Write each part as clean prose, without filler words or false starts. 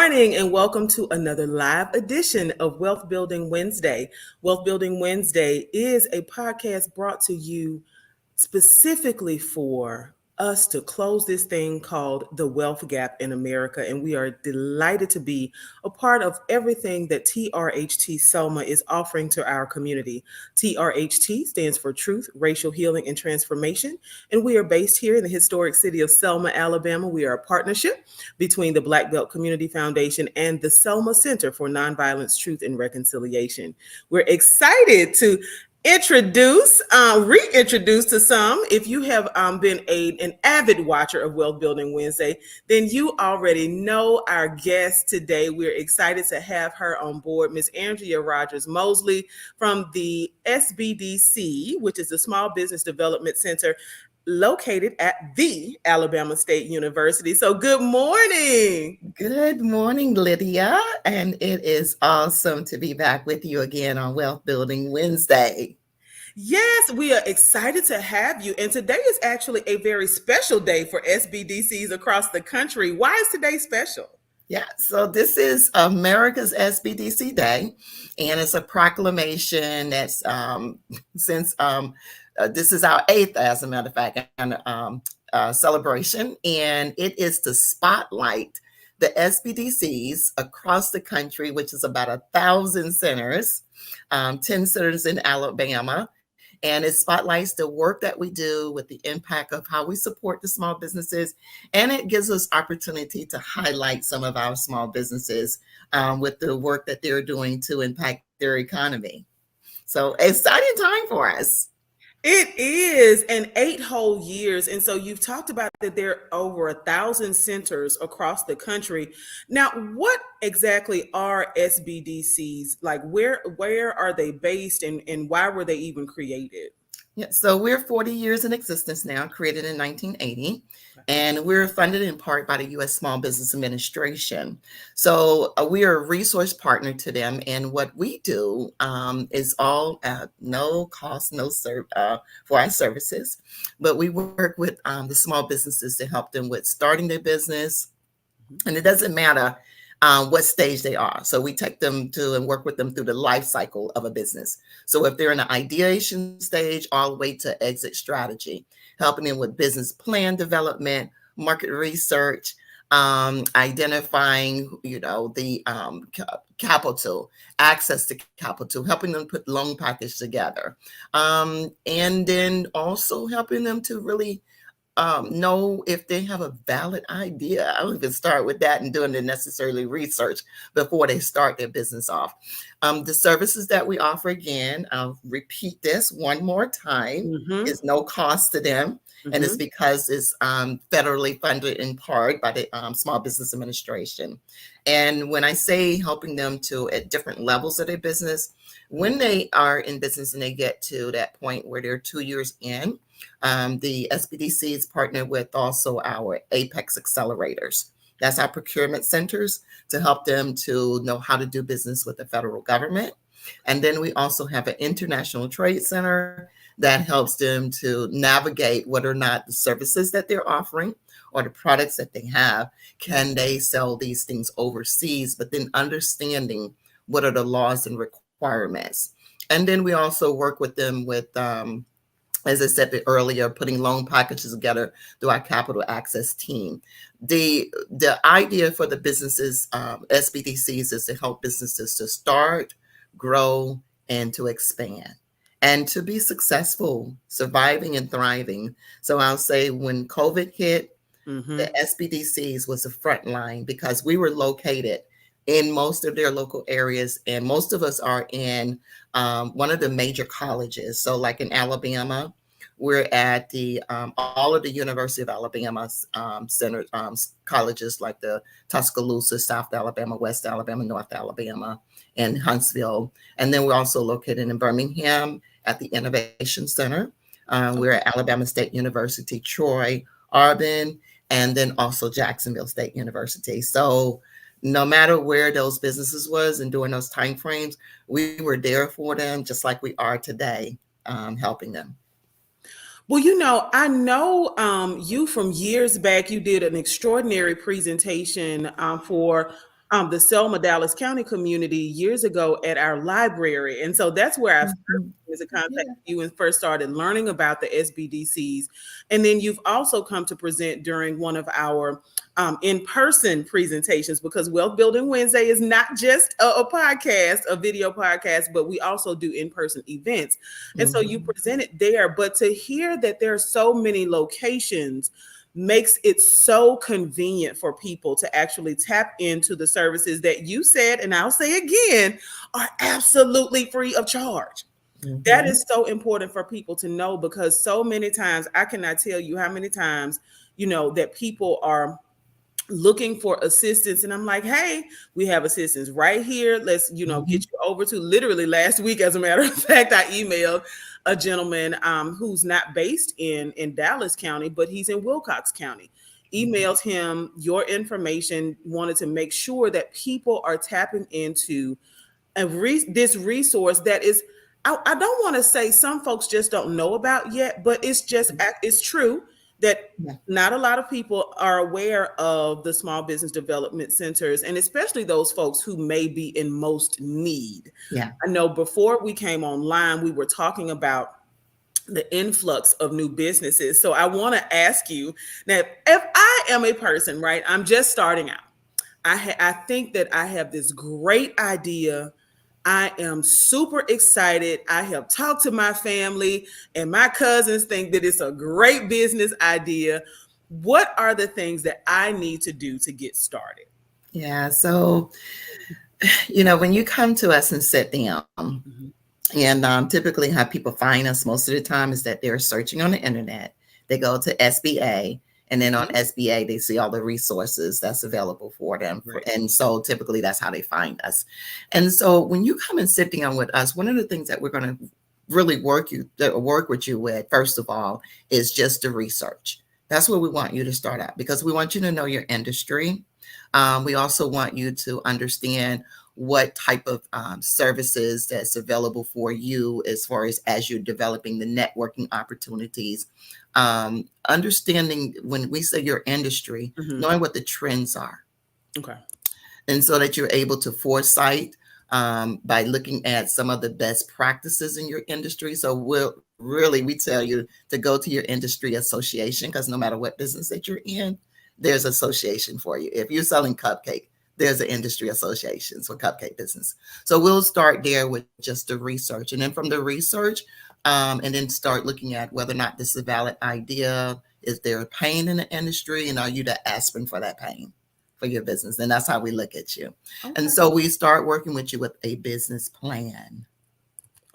morning and welcome to another live edition of Wealth Building Wednesday. Wealth Building Wednesday is a podcast brought to you specifically for us to close this thing called the wealth gap in America. And we are delighted to be a part of everything that TRHT Selma is offering to our community. TRHT stands for Truth, Racial Healing, and Transformation. And we are based here in the historic city of Selma, Alabama. We are a partnership between the Black Belt Community Foundation and the Selma Center for Nonviolence, Truth, and Reconciliation. We're excited to reintroduce to some. If you have been an avid watcher of Wealth Building Wednesday, then you already know our guest today. We're excited to have her on board, Miss Andrea Rogers Mosley from the SBDC, which is the Small Business Development Center located at the Alabama State University. So good morning. Good morning, Lydia. And it is awesome to be back with you again on Wealth Building Wednesday. Yes, we are excited to have you. And today is actually a very special day for SBDCs across the country. Why is today special? Yeah, so this is America's SBDC Day, and it's a proclamation that's since this is our 8th, as a matter of fact, celebration, and it is to spotlight the SBDCs across the country, which is about 1,000 centers, 10 centers in Alabama. And it spotlights the work that we do with the impact of how we support the small businesses. And it gives us opportunity to highlight some of our small businesses with the work that they're doing to impact their economy. So exciting time for us. It is, and 8 whole years. And so you've talked about that there are over 1,000 centers across the country. Now, what exactly are SBDCs? Like where are they based and why were they even created? Yeah, so we're 40 years in existence now, created in 1980, and we're funded in part by the U.S. Small Business Administration. So we are a resource partner to them, and what we do is all at no cost, for our services, but we work with the small businesses to help them with starting their business, and it doesn't matter what stage they are. So we take them to and work with them through the life cycle of a business. So if they're in the ideation stage all the way to exit strategy, helping them with business plan development, market research, identifying, the capital, access to capital, helping them put loan package together, and then also helping them to really know if they have a valid idea. I would even start with that and doing the necessary research before they start their business off. The services that we offer, again, I'll repeat this one more time, is no cost to them. And it's because it's federally funded in part by the Small Business Administration. And when I say helping them to at different levels of their business, when they are in business and they get to that point where they're 2 years in, the SBDC is partnered with also our Apex accelerators. That's our procurement centers to help them to know how to do business with the federal government. And then we also have an international trade center that helps them to navigate whether or not the services that they're offering or the products that they have, can they sell these things overseas, but then understanding what are the laws and requirements. And then we also work with them with, as I said earlier, putting loan packages together through our capital access team. The idea for the businesses, SBDCs, is to help businesses to start, grow, and to expand, and to be successful, surviving and thriving. So I'll say when COVID hit, the SBDCs was the front line because we were located in most of their local areas, and most of us are in one of the major colleges. So like in Alabama, we're at the all of the University of Alabama center colleges like the Tuscaloosa, South Alabama, West Alabama, North Alabama, and Huntsville. And then we're also located in Birmingham at the Innovation Center. We're at Alabama State University, Troy, Auburn, and then also Jacksonville State University. So no matter where those businesses was and during those time frames, we were there for them, just like we are today, helping them. Well, I know you from years back. You did an extraordinary presentation for the Selma, Dallas County community years ago at our library. And so that's where I first Mhm. came into contact Yeah. with you and first started learning about the SBDCs. And then you've also come to present during one of our in-person presentations, because Wealth Building Wednesday is not just a podcast, a video podcast, but we also do in-person events. And so you Mhm. presented there, but to hear that there are so many locations makes it so convenient for people to actually tap into the services that you said, and I'll say again, are absolutely free of charge. That Mhm. is so important for people to know, because so many times, I cannot tell you how many times, that people are looking for assistance, and I'm like, hey, we have assistance right here, let's get Mhm. you over to. Literally last week, as a matter of fact, I emailed a gentleman who's not based in Dallas County, but he's in Wilcox County. Emailed him your information, wanted to make sure that people are tapping into this resource that is, I don't want to say some folks just don't know about yet, but it's true that Yeah. not a lot of people are aware of the small business development centers, and especially those folks who may be in most need. Yeah. I know before we came online, we were talking about the influx of new businesses. So I want to ask you now, if I am a person, right, I'm just starting out. I think that I have this great idea. I am super excited. I have talked to my family, and my cousins think that it's a great business idea. What are the things that I need to do to get started? Yeah. So, when you come to us and sit down, Mhm. and typically how people find us most of the time is that they're searching on the internet. They go to SBA, and then on Mhm. SBA, they see all the resources that's available for them. Right. And so typically that's how they find us. And so when you come and sit down with us, one of the things that we're going to really work with you with, first of all, is just the research. That's where we want you to start out, because we want you to know your industry. We also want you to understand what type of services that's available for you as far as you're developing the networking opportunities. Understanding when we say your industry, Mhm. knowing what the trends are, Okay. and so that you're able to foresight by looking at some of the best practices in your industry. So we tell you to go to your industry association, because no matter what business that you're in, there's association for you. If you're selling cupcake, there's an industry association for cupcake business. So we'll start there with just the research, and then from the research, and then start looking at whether or not this is a valid idea. Is there a pain in the industry, and are you the aspirin for that pain for your business? And that's how we look at you. And Okay. so we start working with you with a business plan,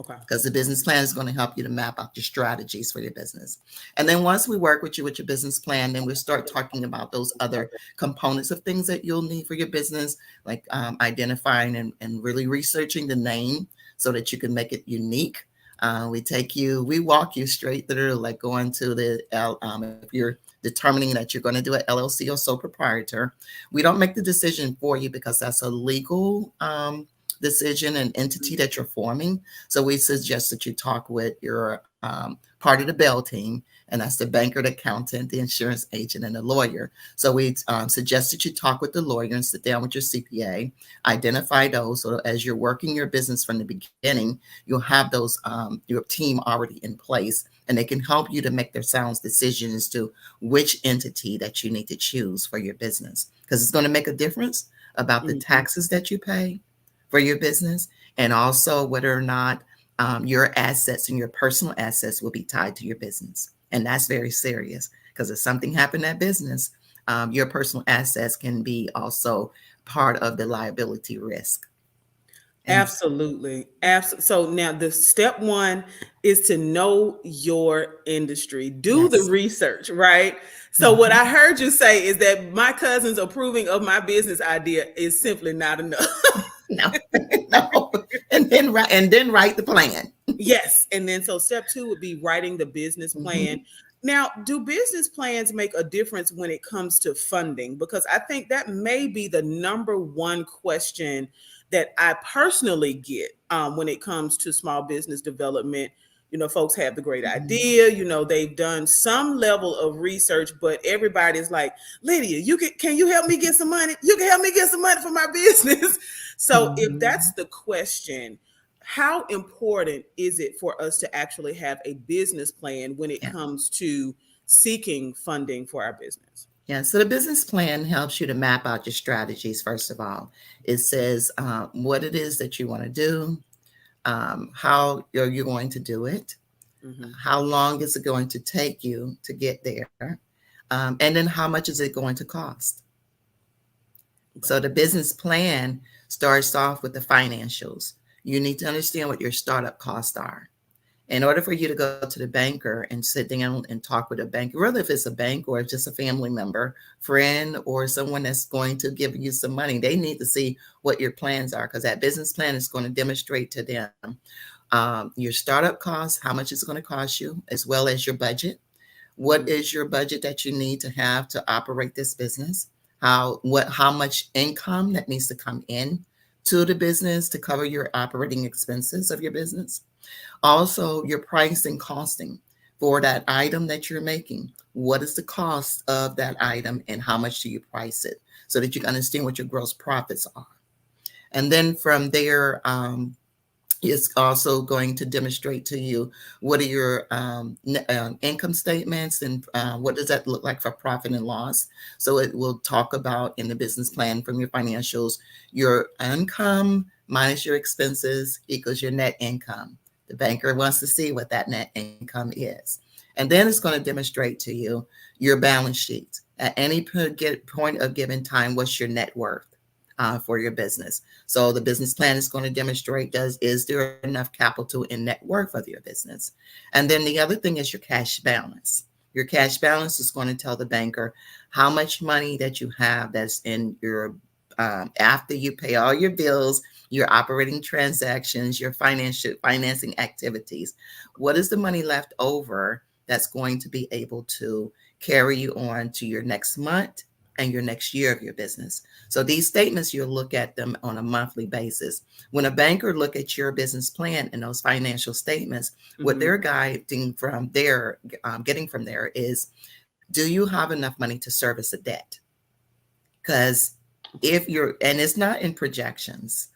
Okay. because the business plan is going to help you to map out your strategies for your business. And then once we work with you with your business plan, then we start talking about those other components of things that you'll need for your business, like identifying and really researching the name so that you can make it unique. We walk you straight through, like going to if you're determining that you're going to do an LLC or sole proprietor, we don't make the decision for you, because that's a legal decision and entity that you're forming. So we suggest that you talk with your part of the Bell team, and that's the banker, the accountant, the insurance agent, and the lawyer. So we suggest that you talk with the lawyer and sit down with your CPA, identify those. So as you're working your business from the beginning, you'll have those your team already in place, and they can help you to make their sound decisions as to which entity that you need to choose for your business, because it's going to make a difference about the Mhm. taxes that you pay for your business, and also whether or not your assets and your personal assets will be tied to your business. And that's very serious, because if something happened at business, your personal assets can be also part of the liability risk. And Absolutely. So now the step one is to know your industry. Do the yes. research, right? So what I Mhm. heard you say is that my cousin's approving of my business idea is simply not enough. No, no. And then write the plan. Yes. And then so step two would be writing the business plan. Mhm. Now, do business plans make a difference when it comes to funding? Because I think that may be the number one question that I personally get when it comes to small business development. folks have the great Mhm. idea, they've done some level of research, but everybody's like, Lydia, can you help me get some money? You can help me get some money for my business. So if that's Mhm. the question, how important is it for us to actually have a business plan when it Yeah. comes to seeking funding for our business? Yeah, so the business plan helps you to map out your strategies, first of all. It says what it is that you want to do, how you're going to do it, Hmm. how long is it going to take you to get there, and then how much is it going to cost. Okay. So the business plan starts off with the financials. You need to understand what your startup costs are. In order for you to go to the banker and sit down and talk with a banker, whether if it's a bank or just a family member, friend, or someone that's going to give you some money, they need to see what your plans are, because that business plan is going to demonstrate to them your startup costs, how much it's going to cost you, as well as your budget. What Hmm. is your budget that you need to have to operate this business? How much income that needs to come in to the business to cover your operating expenses of your business? Also, your price and costing for that item that you're making. What is the cost of that item and how much do you price it, so that you can understand what your gross profits are? And then from there, it's also going to demonstrate to you what are your income statements, and what does that look like for profit and loss. So it will talk about in the business plan from your financials, your income minus your expenses equals your net income. The banker wants to see what that net income is. And then it's going to demonstrate to you your balance sheet. At any point of given time, what's your net worth for your business? So the business plan is going to demonstrate, is there enough capital and net worth of your business? And then the other thing is your cash balance. Your cash balance is going to tell the banker how much money that you have that's in your after you pay all your bills, your operating transactions, your financing activities. What is the money left over that's going to be able to carry you on to your next month and your next year of your business? So these statements, you'll look at them on a monthly basis. When a banker look at your business plan and those financial statements, what Hmm. they're guiding from there, getting from there is, do you have enough money to service a debt? Because if you're, and it's not in projections,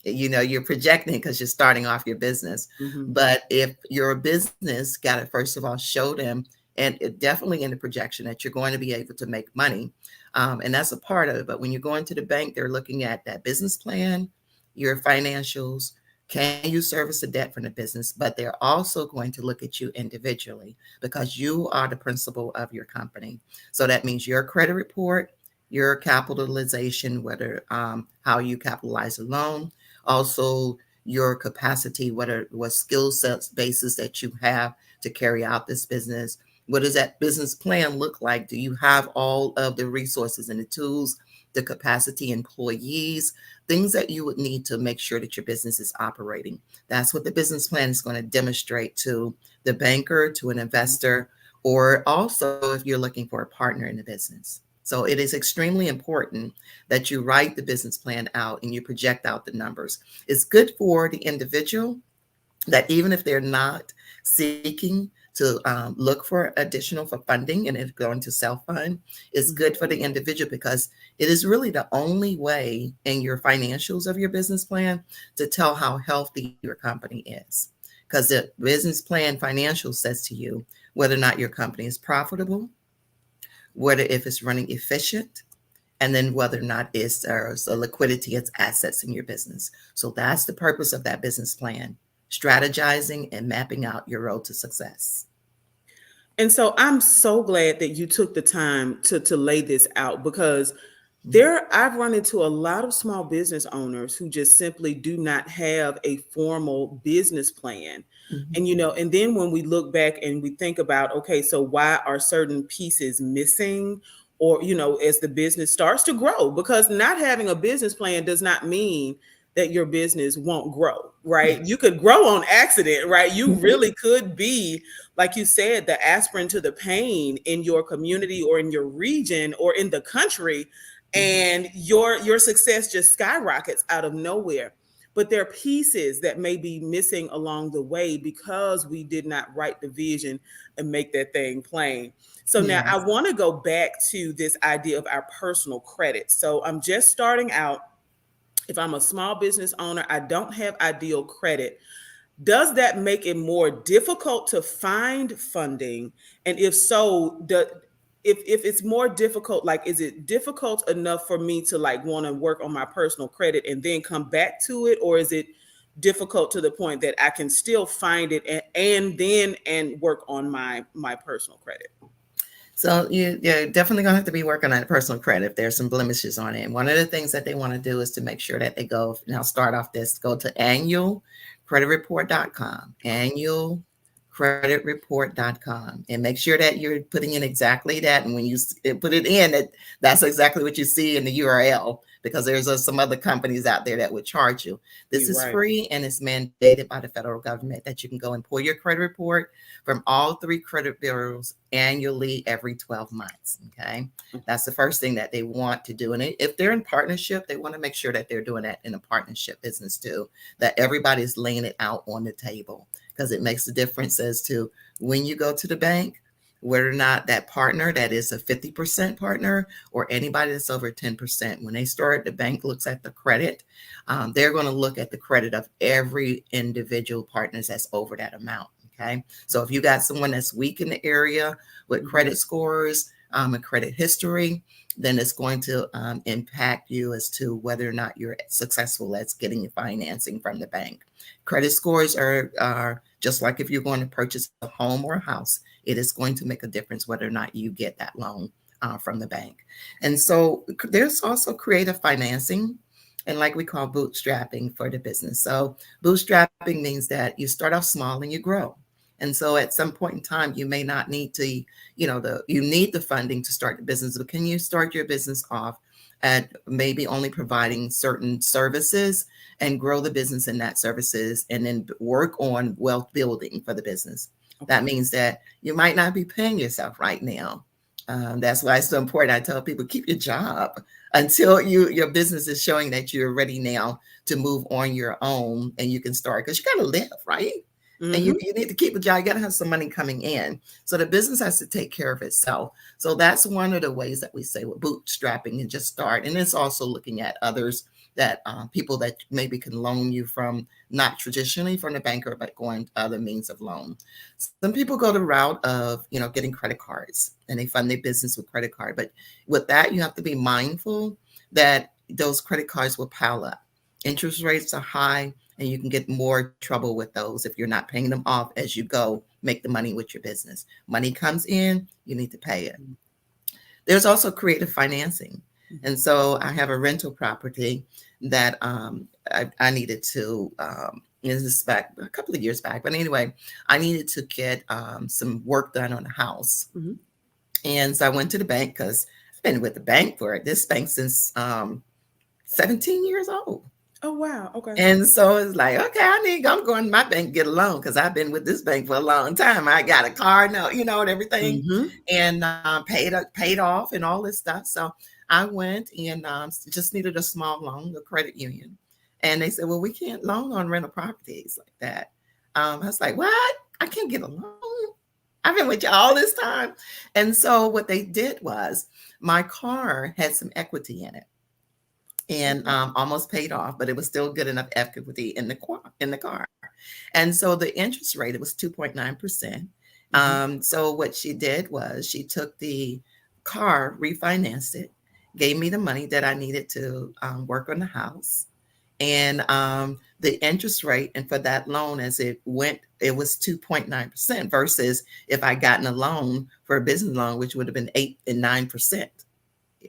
you're projecting because you're starting off your business. Hmm. But if your business got to first of all show them, and it definitely in the projection, that you're going to be able to make money, and that's a part of it. But when you're going to the bank, they're looking at that business plan, your financials. Can you service the debt from the business? But they're also going to look at you individually, because you are the principal of your company. So that means your credit report, your capitalization, whether how you capitalize a loan, also your capacity, what skill sets basis that you have to carry out this business. What does that business plan look like? Do you have all of the resources and the tools, the capacity, employees, things that you would need to make sure that your business is operating? That's what the business plan is going to demonstrate to the banker, to an investor, or also if you're looking for a partner in the business. So it is extremely important that you write the business plan out and you project out the numbers. It's good for the individual, that even if they're not seeking to look for additional for funding and it's going to self-fund, it's good for the individual, because it is really the only way in your financials of your business plan to tell how healthy your company is. Because the business plan financial says to you whether or not your company is profitable, whether if it's running efficient, and then whether or not there's a liquidity, it's assets in your business. So that's the purpose of that business plan, strategizing and mapping out your road to success. And so I'm so glad that you took the time to lay this out, because Mhm. I've run into a lot of small business owners who just simply do not have a formal business plan. Mhm. And then when we look back and we think about, okay, so why are certain pieces missing? Or, as the business starts to grow, because not having a business plan does not mean that your business won't grow, right? You could grow on accident, right? You Mhm. really could be, like you said, the aspirin to the pain in your community or in your region or in the country, Mhm. and your success just skyrockets out of nowhere. but there are pieces that may be missing along the way because we did not write the vision and make that thing plain. So now I Yes. want to go back to this idea of our personal credit. So I'm just starting out. If I'm a small business owner, I don't have ideal credit. Does that make it more difficult to find funding? And if so, if it's more difficult, like, is it difficult enough for me to like want to work on my personal credit and then come back to it, or is it difficult to the point that I can still find it and work on my personal credit? So you're definitely going to have to be working on personal credit if there's some blemishes on it. And one of the things that they want to do is to make sure that they go, now start off this, go to annualcreditreport.com, annualcreditreport.com, and make sure that you're putting in exactly that. And when you put it in, that's exactly what you see in the URL, because there's some other companies out there that would charge you. This You're is right. free, and it's mandated by the federal government that you can go and pull your credit report from all three credit bureaus annually every 12 months. Okay. That's the first thing that they want to do. And if they're in partnership, they want to make sure that they're doing that in a partnership business too, that everybody's laying it out on the table, because it makes a difference as to when you go to the bank, whether or not that partner that is a 50% partner or anybody that's over 10%. When they start, the bank looks at the credit. They're going to look at the credit of every individual partners that's over that amount. Okay. So if you got someone that's weak in the area with credit scores and credit history, then it's going to impact you as to whether or not you're successful at getting your financing from the bank. Credit scores are just like if you're going to purchase a home or a house, it is going to make a difference whether or not you get that loan from the bank. And so there's also creative financing, and like we call bootstrapping for the business. So bootstrapping means that you start off small and you grow. And so at some point in time, you may not need to, you need the funding to start the business, but can you start your business off at maybe only providing certain services and grow the business in that services, and then work on wealth building for the business? Okay. That means that you might not be paying yourself right now. That's why it's so important. I tell people, keep your job until your business is showing that you're ready now to move on your own and you can start, because you got to live, right? And you need to keep a job. You got to have some money coming in. So the business has to take care of itself. So that's one of the ways that we say with bootstrapping, and just start. And it's also looking at others that people that maybe can loan you from, not traditionally from the banker, but going to other means of loan. Some people go the route of, getting credit cards, and they fund their business with credit card. But with that, you have to be mindful that those credit cards will pile up. Interest rates are high, and you can get more trouble with those if you're not paying them off as you go make the money with your business. Money comes in, you need to pay it. There's also creative financing. And so I have a rental property that I needed to, this is back a couple of years back, but anyway, I needed to get some work done on the house. And so I went to the bank, because I've been with the bank for this bank since 17 years old. Oh, wow. Okay. And so it's like, okay, I'm going to my bank to get a loan, because I've been with this bank for a long time. I got a car now, and everything, and paid off and all this stuff. So I went and just needed a small loan, the credit union. And they said, well, we can't loan on rental properties like that. I was like, what? I can't get a loan? I've been with you all this time. And so what they did was, my car had some equity in it, and almost paid off, but it was still good enough equity in the car. And so the interest rate, it was 2.9%. So what she did was, she took the car, refinanced it, gave me the money that I needed to work on the house. And the interest rate, and for that loan, as it went, it was 2.9%, versus if I gotten a loan for a business loan, which would have been 8 and 9%.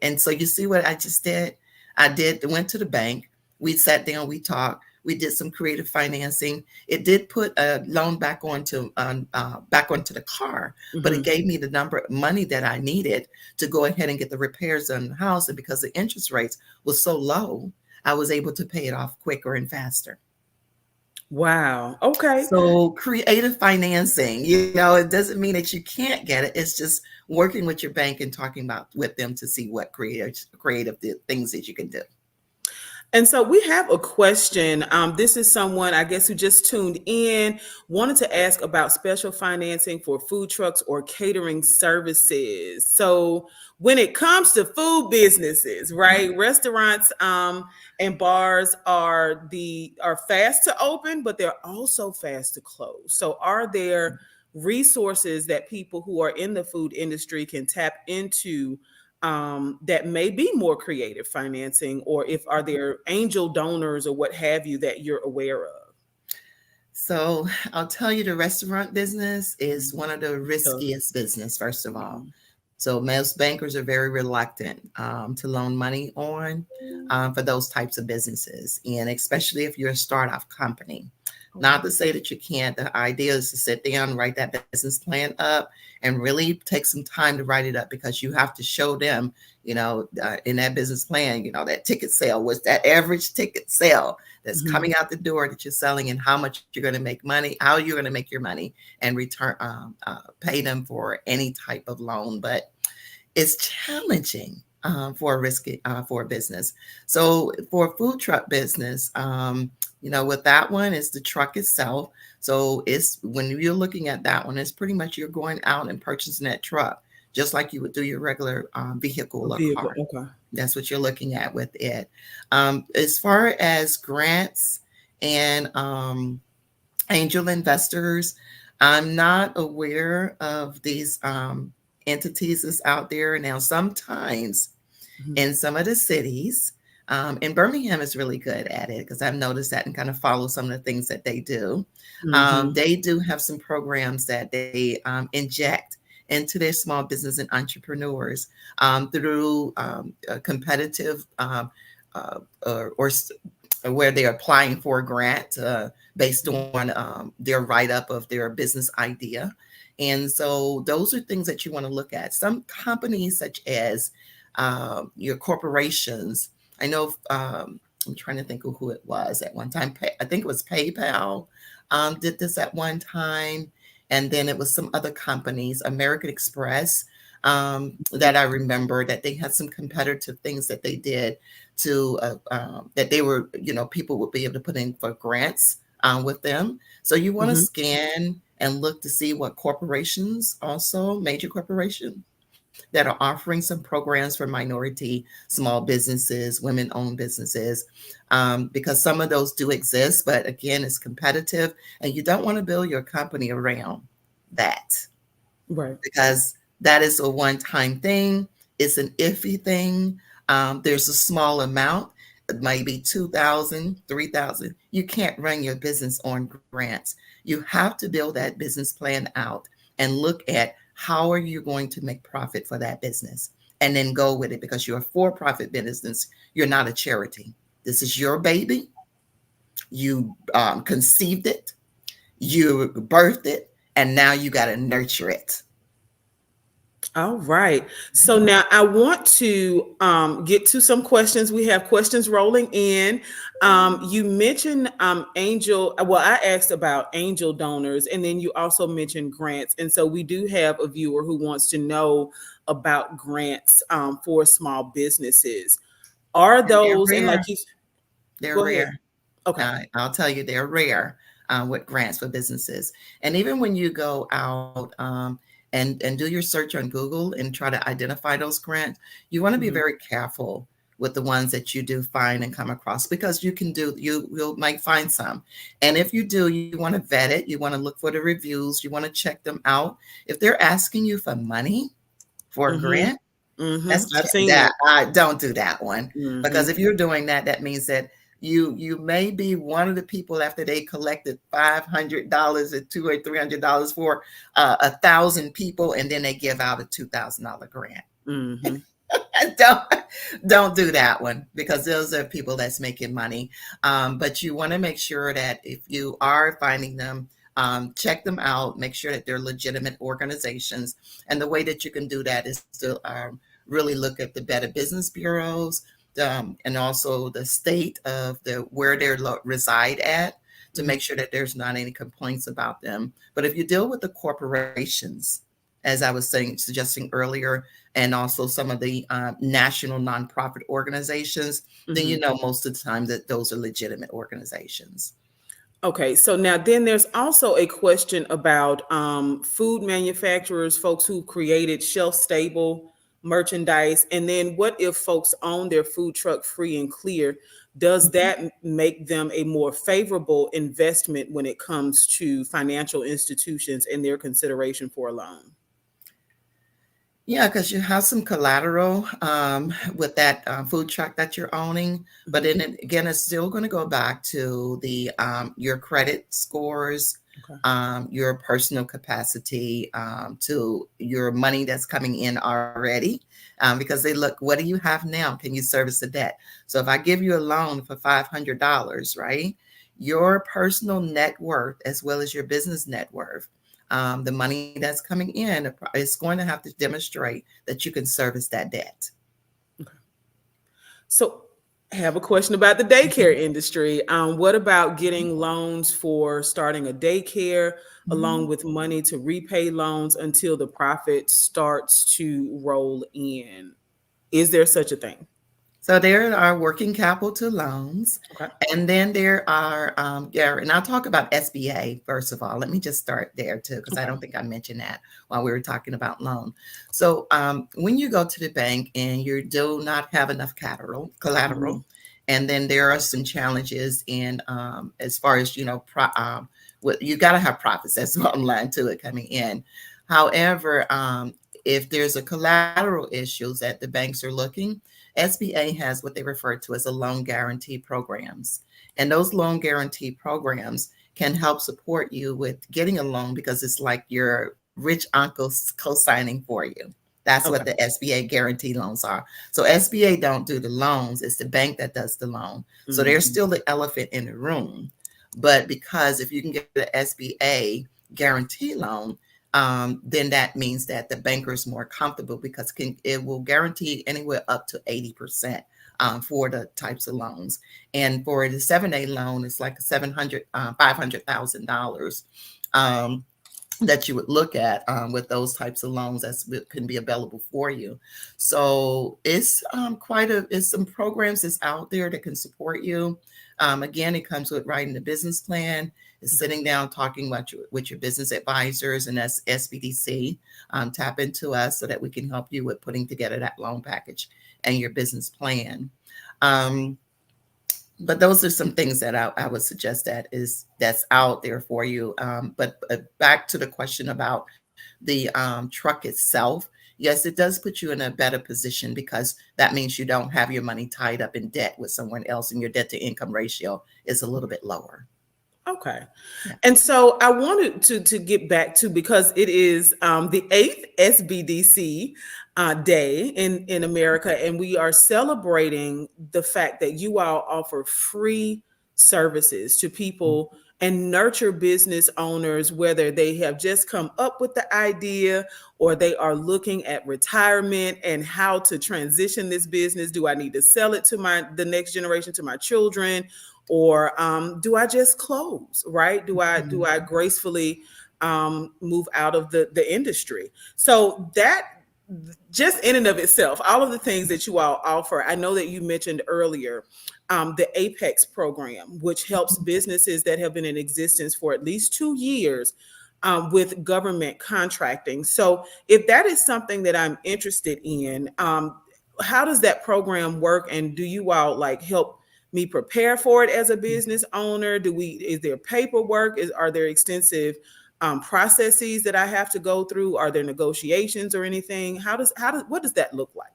And so you see what I just did? Went to the bank. We sat down, we talked, we did some creative financing. It did put a loan back onto the car, but it gave me the number of money that I needed to go ahead and get the repairs on the house. And because the interest rates was so low, I was able to pay it off quicker and faster. Wow. Okay. So creative financing, it doesn't mean that you can't get it. It's just working with your bank and talking with them to see what creative things that you can do. And so we have a question. This is someone, I guess, who just tuned in, wanted to ask about special financing for food trucks or catering services. So when it comes to food businesses, right, restaurants and bars are fast to open, but they're also fast to close. So are there resources that people who are in the food industry can tap into that may be more creative financing, or if are there angel donors or what have you that you're aware of? So I'll tell you, the restaurant business is Mhm. one of the Tough. riskiest business, first of all. Mhm. So most bankers are very reluctant to loan money on for those types of businesses, and especially if you're a startup company. Oh, Not wow. to say that you can't. The idea is to sit down, write that business plan up, and really take some time to write it up, because you have to show them, in that business plan, that ticket sale was that average ticket sale that's Mhm. coming out the door that you're selling, and how much you're going to make money, how you're going to make your money, and return pay them for any type of loan. But it's challenging for a risky for a business. So for a food truck business, with that one, it's the truck itself. So it's when you're looking at that one, it's pretty much you're going out and purchasing that truck just like you would do your regular A vehicle or vehicle. car. Okay. That's what you're looking at with it. As far as grants and angel investors, I'm not aware of these entities that's out there now. Sometimes Mhm. in some of the cities, and Birmingham is really good at it, because I've noticed that and kind of follow some of the things that they do. Mhm. They do have some programs that they inject into their small business and entrepreneurs through a competitive or where they're applying for a grant based on their write up of their business idea. And so those are things that you want to look at. Some companies, such as your corporations, I know, I'm trying to think of who it was at one time. I think it was PayPal did this at one time. And then it was some other companies, American Express, that I remember that they had some competitive things that they did to that they were, people would be able to put in for grants with them. So you want to Mhm. scan and look to see what corporations, also major corporations, that are offering some programs for minority small businesses, women owned businesses, because some of those do exist. But again, it's competitive, and you don't want to build your company around that, Right. because that is a one time thing. It's an iffy thing. There's a small amount, maybe 2,000, 3,000. You can't run your business on grants. You have to build that business plan out and look at how are you going to make profit for that business, and then go with it, because you're a for profit business. You're not a charity. This is your baby. You conceived it, you birthed it, and now you got to nurture it. All right. So now I want to get to some questions. We have questions rolling in. You mentioned angel. Well, I asked about angel donors, and then you also mentioned grants. And so we do have a viewer who wants to know about grants for small businesses. Are And they're those, and like rare. you, They're go ahead. rare. Okay. I'll tell you, they're rare with grants for businesses. And even when you go out and do your search on Google and try to identify those grants, you want to be Mhm. very careful with the ones that you do find and come across, because you might find some. And if you do, you want to vet it. You want to look for the reviews. You want to check them out. If they're asking you for money for a Mhm. grant, Mhm. that's I've seen that it. I don't do that one, because Mhm. if you're doing that, that means that you may be one of the people after they collected $500 or $200 or $300 for 1,000 people, and then they give out a $2,000 grant. Mhm. don't don't do that one, because those are people that's making money. But you want to make sure that if you are finding them, check them out, make sure that they're legitimate organizations. And the way that you can do that is to really look at the Better Business Bureaus, and also the state of the where they reside at, to Mhm. make sure that there's not any complaints about them. But if you deal with the corporations, as I was saying, suggesting earlier, and also some of the national nonprofit organizations, then you Mhm. know most of the time that those are legitimate organizations. Okay, so now then there's also a question about food manufacturers, folks who created shelf stable merchandise. And then what if folks own their food truck free and clear? Does that make them a more favorable investment when it comes to financial institutions and their consideration for a loan? Yeah, because you have some collateral with that food truck that you're owning, but Mhm. then again, it's still going to go back to the your credit scores, Okay. your personal capacity, to your money that's coming in already, because they look, what do you have now? Can you service the debt? So if I give you a loan for $500, right, your personal net worth as well as your business net worth, the money that's coming in is going to have to demonstrate that you can service that debt. Okay. So, I have a question about the daycare industry. What about getting loans for starting a daycare, along Mhm. with money to repay loans until the profit starts to roll in? Is there such a thing? So there are working capital loans, Okay. and then there are, yeah, and I'll talk about SBA first of all. Let me just start there too, because I Okay. don't think I mentioned that while we were talking about loan. So when you go to the bank and you do not have enough collateral, Mhm. and then there are some challenges in as far as what you got to have profits. That's the bottom line to it coming in. However, if there's a collateral issues that the banks are looking, SBA has what they refer to as a loan guarantee programs. And those loan guarantee programs can help support you with getting a loan because it's like your rich uncle's co-signing for you. That's what Okay. the SBA guarantee loans are. So SBA don't do the loans, it's the bank that does the loan. So there's Mhm. still the elephant in the room. But because if you can get an SBA guarantee loan, then that means that the banker is more comfortable because it will guarantee anywhere up to 80% for the types of loans. And for the 7A loan, it's like 700, $500,000 um, that you would look at with those types of loans that can be available for you. So it's it's some programs that's out there that can support you. Again, it comes with writing the business plan, is Okay. sitting down talking with your business advisors, and that's SBDC. Tap into us so that we can help you with putting together that loan package and your business plan. Um, but those are some things that I would suggest that's out there for you. But back to the question about the truck itself, yes, it does put you in a better position because that means you don't have your money tied up in debt with someone else, and your debt to income ratio is a little bit lower. Okay. Yeah. And so I wanted to get back to, because it is the eighth SBDC day in America, and we are celebrating the fact that you all offer free services to people and nurture business owners, whether they have just come up with the idea or they are looking at retirement and how to transition this business. Do I need to sell it to the next generation, to my children? Or do I just close? Right? Do I Mhm. gracefully move out of the industry? So that, just in and of itself, all of the things that you all offer. I know that you mentioned earlier the Apex program, which helps businesses that have been in existence for at least 2 years with government contracting. So if that is something that I'm interested in, how does that program work? And do you all like help me prepare for it as a business owner? Is there paperwork? Are there extensive processes that I have to go through? Are there negotiations or anything? What does that look like?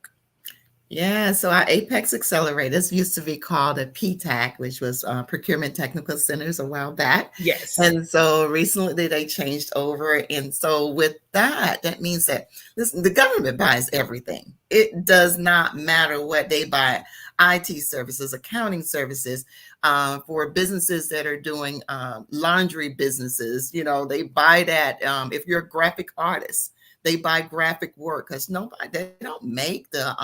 Yeah, so our Apex Accelerators used to be called a PTAC, which was Procurement Technical Centers a while back. Yes. And so recently they changed over. And so with that, that means that listen, the government buys everything. It does not matter what they buy: IT services, accounting services, for businesses that are doing laundry businesses. You know, they buy that. If you're a graphic artist, they buy graphic work because nobody, they don't make the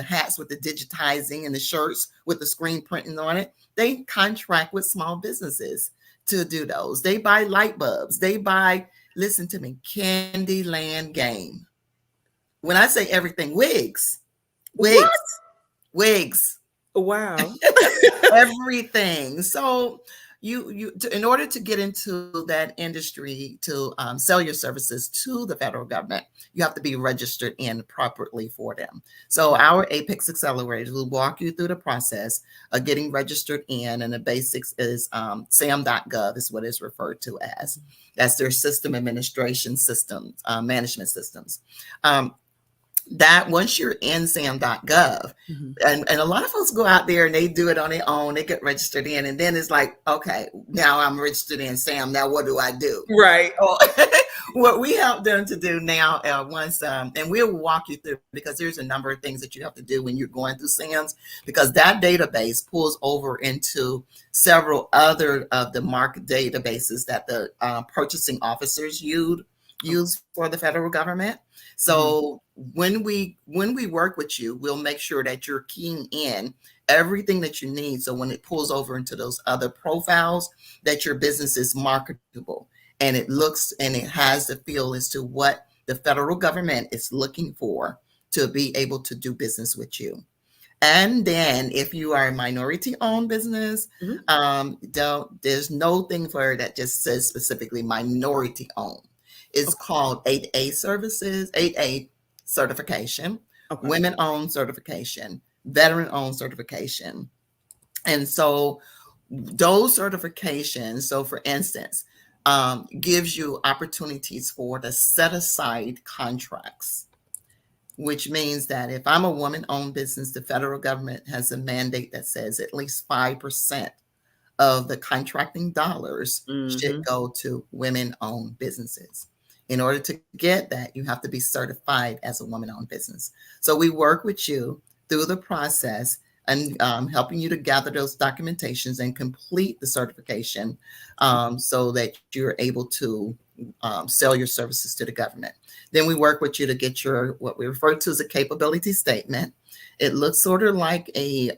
hats with the digitizing and the shirts with the screen printing on it. They contract with small businesses to do those. They buy light bulbs. They buy Listen to me, Candyland game. When I say everything, wigs, What? wigs, wigs, Wow. everything. So in order to get into that industry to sell your services to the federal government, you have to be registered in properly for them. So our Apex accelerators will walk you through the process of getting registered in, and the basics is sam.gov is what is referred to as. That's their system administration systems, management systems. Um, that once you're in sam.gov, Mhm. and a lot of folks go out there and they do it on their own, they get registered in, and then it's like, okay, now I'm registered in Sam, now what do I do? Right. Oh, what we help them to do now, once, and we'll walk you through, because there's a number of things that you have to do when you're going through SAMs, because that database pulls over into several other of the market databases that the purchasing officers use for the federal government. Mhm. So when we work with you, we'll make sure that you're keying in everything that you need. So when it pulls over into those other profiles, that your business is marketable and it looks and it has the feel as to what the federal government is looking for to be able to do business with you. And then if you are a minority owned business, Mhm. there's no thing for it that just says specifically minority owned. It's Okay. called 8A services, 8A certification, Okay. women owned certification, veteran owned certification. And so those certifications, so for instance, gives you opportunities for the set aside contracts, which means that if I'm a woman owned business, the federal government has a mandate that says at least 5% of the contracting dollars should Mhm. go to women owned businesses. In order to get that, you have to be certified as a woman owned business. So we work with you through the process and helping you to gather those documentations and complete the certification, so that you're able to sell your services to the government. Then we work with you to get your what we refer to as a capability statement. It looks sort of like a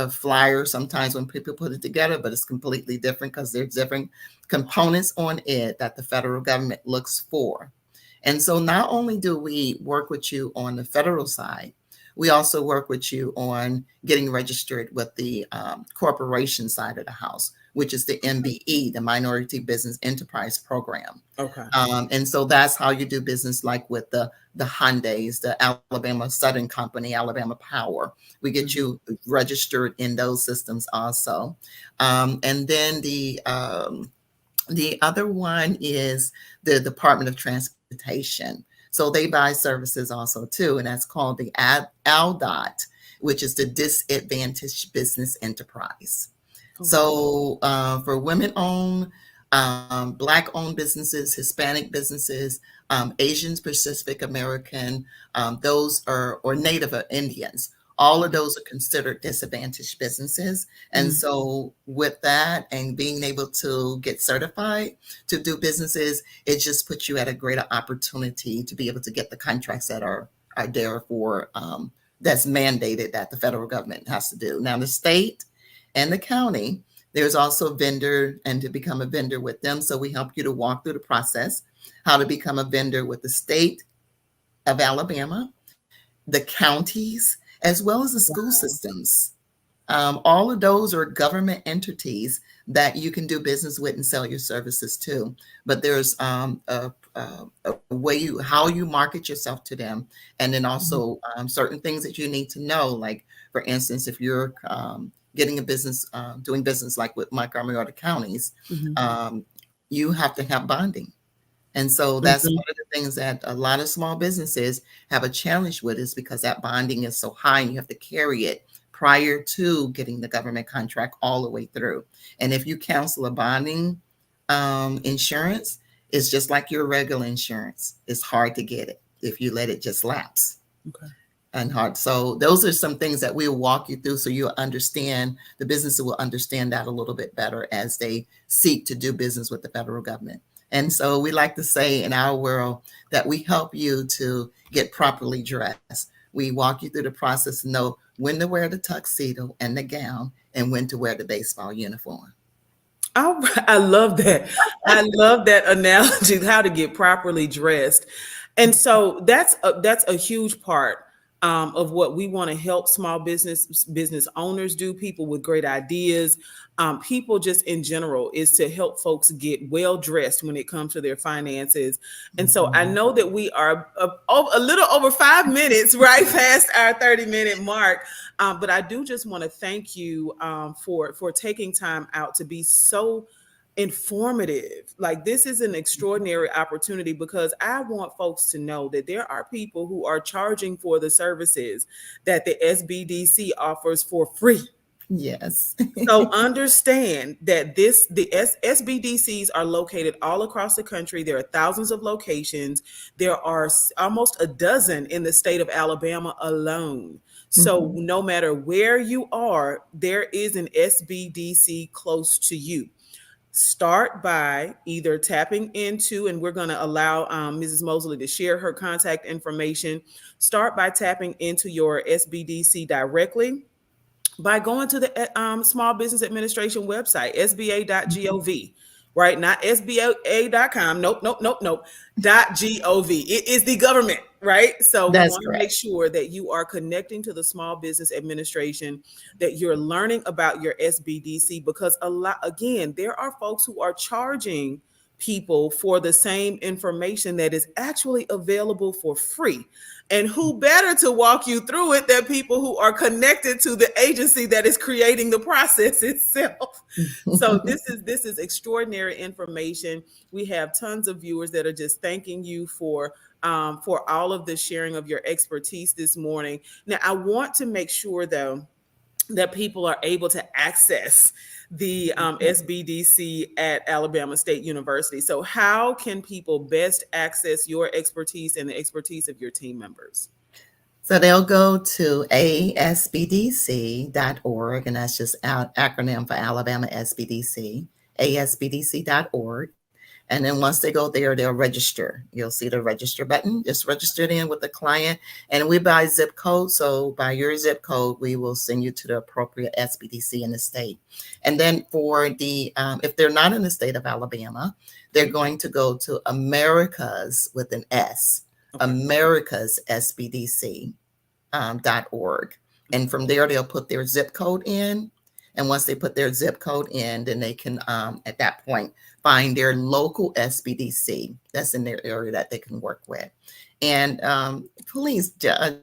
flyer sometimes when people put it together, but it's completely different because there's different components on it that the federal government looks for. And so not only do we work with you on the federal side, we also work with you on getting registered with the corporation side of the house, which is the MBE, the Minority Business Enterprise Program. Okay. And so that's how you do business, like with the Hyundais, the Alabama Southern Company, Alabama Power. We get Mhm. you registered in those systems also. And then the other one is the Department of Transportation. So they buy services also too, and that's called the ALDOT, which is the Disadvantaged Business Enterprise. Oh, wow. So for women owned, black owned businesses, Hispanic businesses, Asians, Pacific American, those are, or Native Indians. All of Mhm. those are considered disadvantaged businesses. And Mhm. so, with that and being able to get certified to do businesses, it just puts you at a greater opportunity to be able to get the contracts that are there for that's mandated that the federal government has to do. Now, the state and the county, there's also a vendor, and to become a vendor with them. So we help you to walk through the process, how to become a vendor with the state of Alabama, the counties, as well as the school Wow. systems. All of those are government entities that you can do business with and sell your services to. But there's a way how you market yourself to them, and then Mhm. also certain things that you need to know. Like, for instance, if you're getting a business, doing business like with Montgomery or the counties, Mhm. you have to have bonding. And so that's Mhm. one of the things that a lot of small businesses have a challenge with, is because that bonding is so high and you have to carry it prior to getting the government contract all the way through. And if you cancel a bonding insurance, it's just like your regular insurance. It's hard to get it if you let it just lapse Okay. and hard. So those are some things that we'll walk you through so you'll understand, the business will understand that a little bit better as they seek to do business with the federal government. And so we like to say in our world that we help you to get properly dressed. We walk you through the process to know when to wear the tuxedo and the gown and when to wear the baseball uniform. All right. I love that. I love that analogy, how to get properly dressed. And so that's a huge part of what we want to help small business owners do, people with great ideas, people just in general, is to help folks get well dressed when it comes to their finances. And so I Mhm. know that we are a little over 5 minutes, right past our 30-minute mark. But I do just want to thank you for taking time out to be so informative. Like, this is an extraordinary opportunity because I want folks to know that there are people who are charging for the services that the SBDC offers for free. Yes. So understand that SBDCs are located all across the country. There are thousands of locations. There are almost a dozen in the state of Alabama alone. So Mhm. no matter where you are, there is an SBDC close to you. Start by either tapping into, and we're going to allow Mrs. Mosley to share her contact information. Start by tapping into your SBDC directly by going to the Small Business Administration website, sba.gov, right? Not sba.com. Nope, nope, nope, nope. .gov. It is the government, right? So we That's want to make correct. sure that you are connecting to the Small Business Administration, that you're learning about your SBDC, because a lot, again, there are folks who are charging people for the same information that is actually available for free. And who better to walk you through it than people who are connected to the agency that is creating the process itself? So this is extraordinary information. We have tons of viewers that are just thanking you for all of the sharing of your expertise this morning. Now, I want to make sure, though, that people are able to access the SBDC at Alabama State University. So, how can people best access your expertise and the expertise of your team members? So they'll go to asbdc.org, and that's just acronym for Alabama SBDC, asbdc.org. And then once they go there, they'll register. You'll see the register button. Just register it in with the client. And we buy zip code. So by your zip code, we will send you to the appropriate SBDC in the state. And then for the, if they're not in the state of Alabama, they're going to go to America's with an S, Okay. America's SBDC .org. And from there, they'll put their zip code in. And once they put their zip code in, then they can, at that point, find their local SBDC that's in their area that they can work with. And please, don't,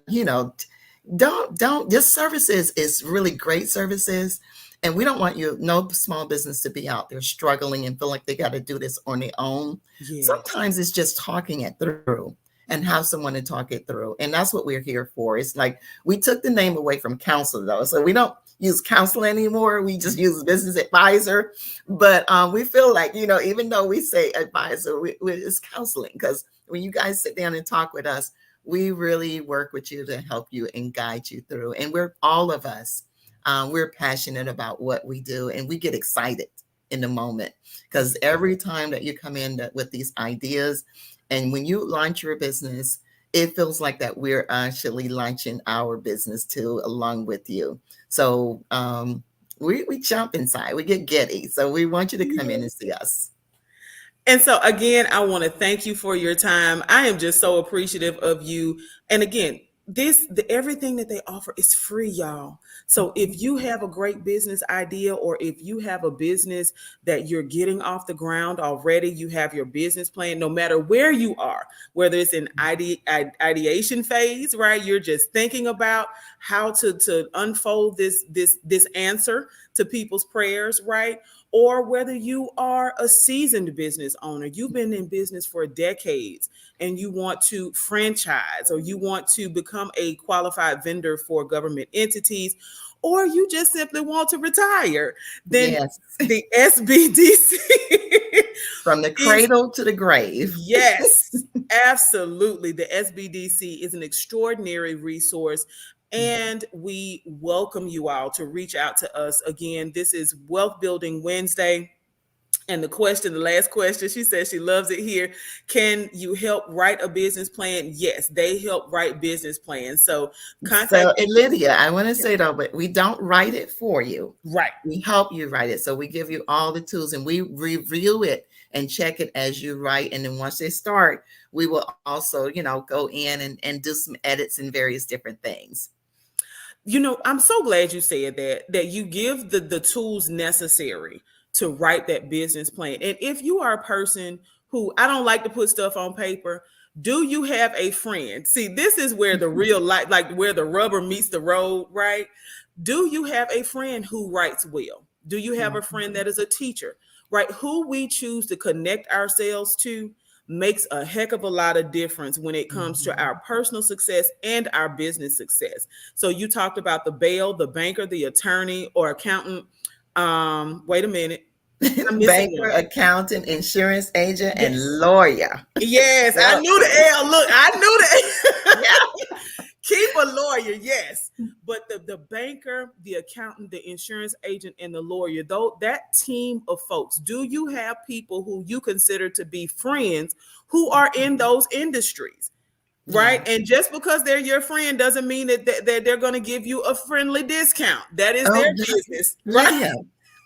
this services is really great services. And we don't want no small business to be out there struggling and feel like they got to do this on their own. Yes. Sometimes it's just talking it through and have someone to talk it through. And that's what we're here for. It's like we took the name away from counselor, though. So we don't use counselor anymore. We just use business advisor. But we feel like, even though we say advisor, it's counseling, because when you guys sit down and talk with us, we really work with you to help you and guide you through. And we're all of us, we're passionate about what we do, and we get excited in the moment, because every time that you come in with these ideas, and when you launch your business, it feels like that we're actually launching our business too, along with you. So we jump inside, we get giddy. So we want you to come in and see us. And so, again, I want to thank you for your time. I am just so appreciative of you. And again, everything that they offer is free, y'all. So if you have a great business idea, or if you have a business that you're getting off the ground already, you have your business plan, no matter where you are, whether it's in ideation phase, right? You're just thinking about how to unfold this answer to people's prayers, right? Or whether you are a seasoned business owner, you've been in business for decades, and you want to franchise, or you want to become a qualified vendor for government entities, or you just simply want to retire, then Yes, the SBDC from the is, cradle to the grave. yes, absolutely. The SBDC is an extraordinary resource, and we welcome you all to reach out to us. Again, this is Wealth Building Wednesday. And the last question, she says she loves it here. Can you help write a business plan? Yes, they help write business plans. So contact So, and people. Lydia, I want to Yeah. say though, but we don't write it for you. Right. We help you write it. So we give you all the tools and we review it and check it as you write. And then once they start, we will also, go in and do some edits and various different things. I'm so glad you said that you give the tools necessary to write that business plan. And if you are a person who, I don't like to put stuff on paper, do you have a friend? See, this is where the real life, like where the rubber meets the road, right? Do you have a friend who writes well? Do you have a friend Mhm. that is a teacher? Right? Who we choose to connect ourselves to makes a heck of a lot of difference when it comes to Mhm. our personal success and our business success. So you talked about the bail, the banker, the attorney or accountant. Wait a minute. I'm missing Banker, one. accountant, insurance agent, and Yes. lawyer. Yes, I Yep. knew the L. Look, I knew Yeah. that. Keep a lawyer, yes. But the banker, the accountant, the insurance agent, and the lawyer, though that team of folks, do you have people who you consider to be friends who are in those industries? Right. Yeah. And just because they're your friend doesn't mean that they're going to give you a friendly discount. That is their Oh, business. Right. Lydia.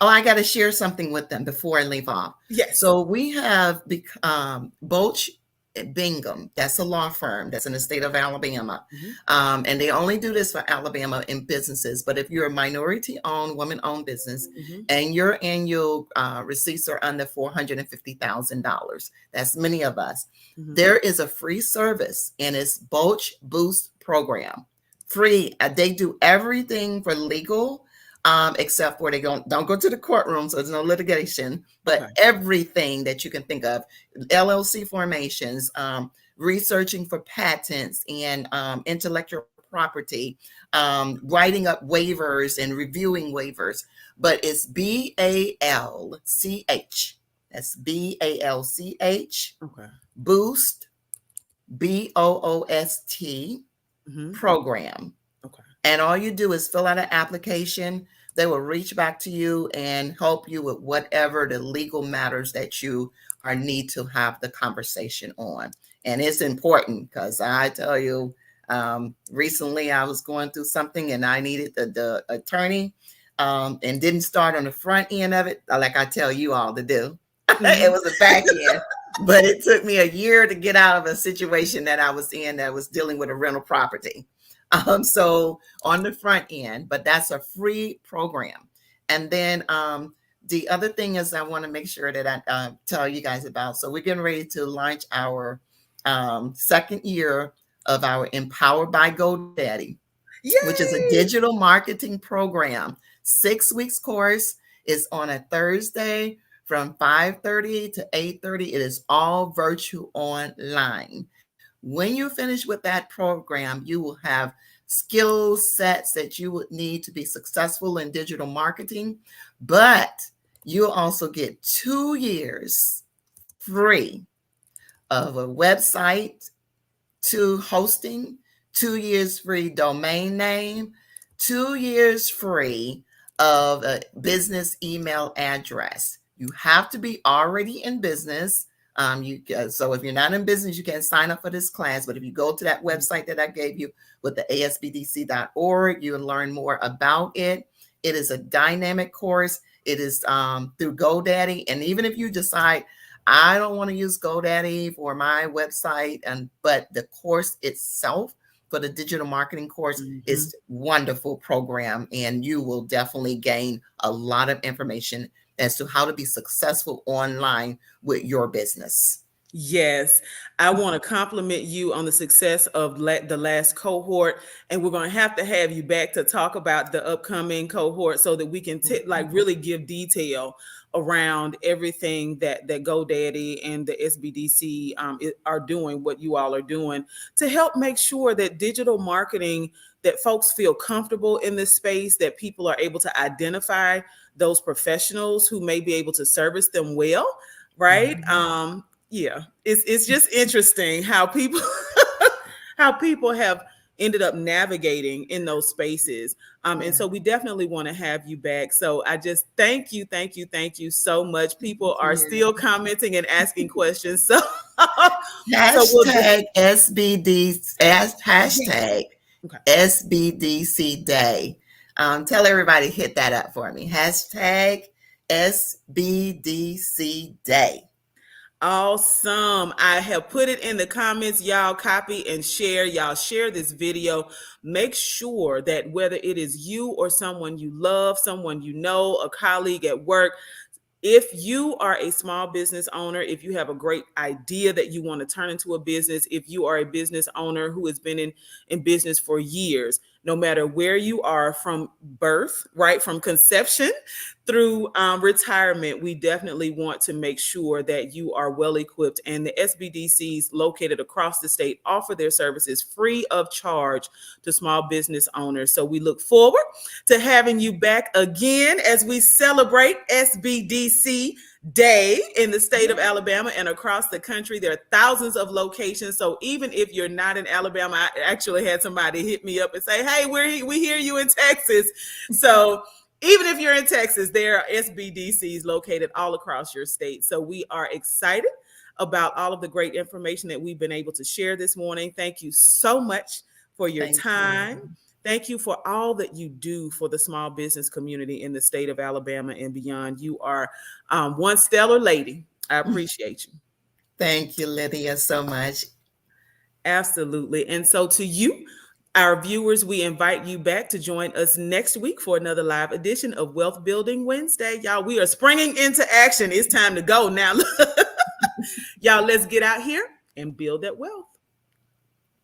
Oh, I got to share something with them before I leave off. Yes. So we have Boch Bingham. That's a law firm that's in the state of Alabama. Mhm. And they only do this for Alabama in businesses. But if you're a minority owned, woman owned business Mhm. and your annual receipts are under $450,000, that's many of us, Mhm. there is a free service and it's Boch Boost program. Free. They do everything for legal except for they don't go to the courtroom, so there's no litigation, Okay. but everything that you can think of, LLC formations, researching for patents and intellectual property, writing up waivers and reviewing waivers. But it's BALCH. That's BALCH, Okay. Boost, BOOST Mhm. program. Okay. And all you do is fill out an application. They will reach back to you and help you with whatever the legal matters that you are need to have the conversation on. And it's important because I tell you, recently I was going through something and I needed the attorney and didn't start on the front end of it, like I tell you all to do. It Mhm. was a back end. But it took me a year to get out of a situation that I was in that was dealing with a rental property. So on the front end, but that's a free program. And then the other thing is I want to make sure that I tell you guys about. So we're getting ready to launch our second year of our Empowered by GoDaddy, which is a Yay! digital marketing program. 6 weeks course is on a Thursday from 5:30 to 8:30. It is all virtual online. When you finish with that program, you will have skill sets that you would need to be successful in digital marketing, but you'll also get 2 years free of a website to hosting, 2 years free domain name, 2 years free of a business email address. You have to be already in business. So if you're not in business, you can't sign up for this class. But if you go to that website that I gave you with the asbdc.org, you will learn more about it. It is a dynamic course. It is through GoDaddy. And even if you decide I don't want to use GoDaddy for my website, but the course itself for the digital marketing course Mhm. is wonderful program, and you will definitely gain a lot of information as to how to be successful online with your business. Yes, I want to compliment you on the success of the last cohort, and we're going to have you back to talk about the upcoming cohort so that we can like really give detail around everything that GoDaddy and the SBDC are doing, what you all are doing to help make sure that digital marketing, that folks feel comfortable in this space, that people are able to identify those professionals who may be able to service them well, right? Mhm. Yeah, it's just interesting how people how people have ended up navigating in those spaces. And Yeah. so we definitely want to have you back. So I just thank you so much. Thank People are you. still commenting and asking questions. So, so we'll just, Hashtag SBD, yes. hashtag Okay. SBDC Day. Tell everybody to hit that up for me. Hashtag SBDC Day. Awesome. I have put it in the comments. Y'all copy and share. Y'all share this video. Make sure that whether it is you or someone you love, someone you know, a colleague at work, if you are a small business owner, if you have a great idea that you want to turn into a business, if you are a business owner who has been in business for years, no matter where you are from birth, right, from conception through retirement, we definitely want to make sure that you are well equipped. And the SBDCs located across the state offer their services free of charge to small business owners. So we look forward to having you back again as we celebrate SBDC Day in the state of Alabama and across the country. There are thousands of locations. So even if you're not in Alabama, I actually had somebody hit me up and say, hey, we hear you in Texas. So even if you're in Texas, there are SBDCs located all across your state. So we are excited about all of the great information that we've been able to share this morning. Thank you so much for your Thank you. time. Thank you for all that you do for the small business community in the state of Alabama and beyond. You are one stellar lady. I appreciate you. Thank you, Lydia, so much. Absolutely. And so to you, our viewers, we invite you back to join us next week for another live edition of Wealth Building Wednesday. Y'all, we are springing into action. It's time to go now. Y'all, let's get out here and build that wealth.